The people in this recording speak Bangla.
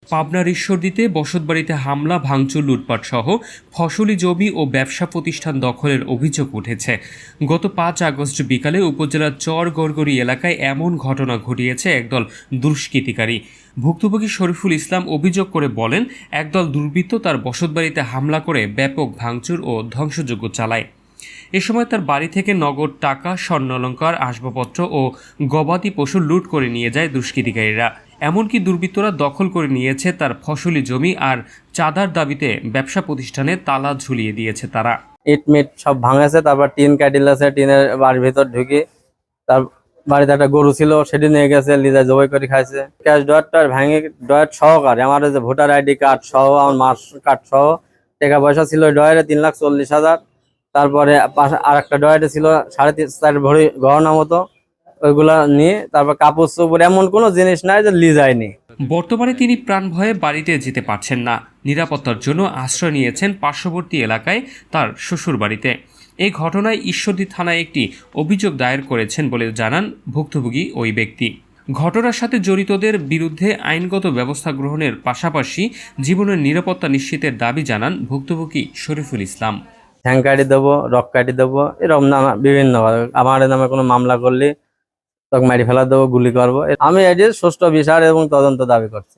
পাবনার ঈশ্বরদীতে বসতবাড়িতে হামলা, ভাঙচুর, লুটপাট সহ ফসলি জমি ও ব্যবসা প্রতিষ্ঠান দখলের অভিযোগ উঠেছে। গত ৫ আগস্ট বিকালে উপজেলার চর গড়গড়ি এলাকায় এমন ঘটনা ঘটিয়েছে একদল দুষ্কৃতিকারী। ভুক্তভোগী শরীফুল ইসলাম অভিযোগ করে বলেন, একদল দুর্বৃত্ত তার বসতবাড়িতে হামলা করে ব্যাপক ভাঙচুর ও ধ্বংসযজ্ঞ চালায়। এ সময় তার বাড়ি থেকে নগদ টাকা, স্বর্ণালংকার, আসবাবপত্র ও গবাদি পশু লুট করে নিয়ে যায় দুষ্কৃতিকারীরা। এমনকি দুর্বৃত্তরা দখল করে নিয়েছে তার ফসলি জমি আর চাঁদার দাবিতে ব্যবসা প্রতিষ্ঠানে তালা ঝুলিয়ে দিয়েছে তারা। ইট মিট সব ভাঙেছে, তারপর টিন কাটিল আছে, টিনের বাড়ির ভিতর ঢুকে তার বাড়িতে একটা গরু ছিল সেটি নিয়ে গেছে, লিজা জবাই করে খাইছে। ক্যাশ ডয়ারটা ভেঙে ডয়ার সহকারে আমার যে ভোটার আইডি কার্ড সহ, আমার মাস কার্ড সহ টাকা পয়সা ছিল ডয়ারে ৩,৪০,০০০। তারপরে আর একটা ডয়ারে ছিল 4.5 ভরি গহনা মতো, ওইগুলা নিয়ে তারপর কাপড় চোপড়, এমন কোনো জিনিস নাই যে লিজায়নি। বর্তমানে তিনি প্রাণ ভয়ে বাড়িতে যেতে পারছেন না। নিরাপত্তার জন্য আশ্রয় নিয়েছেন পার্শ্ববর্তী এলাকায় তার শ্বশুর বাড়িতে। এই ঘটনায় ঈশ্বরদী থানায় একটি অভিযোগ দায়ের করেছেন বলে জানান ভুক্তভোগী ওই ব্যক্তি। ঘটনার সাথে জড়িতদের বিরুদ্ধে আইনগত ব্যবস্থা গ্রহণের পাশাপাশি জীবনের নিরাপত্তা নিশ্চিতের দাবি জানান ভুক্তভোগী শরীফুল ইসলাম। ঠ্যাং কাটি দেবো, রক কাটি দেবো, এরকম নামা বিভিন্ন আমার নামে কোনো মামলা করলে তোকে মারি ফেলা দেবো, গুলি করবো। আমি এটি সুষ্ঠু বিচার এবং তদন্ত দাবি করছি।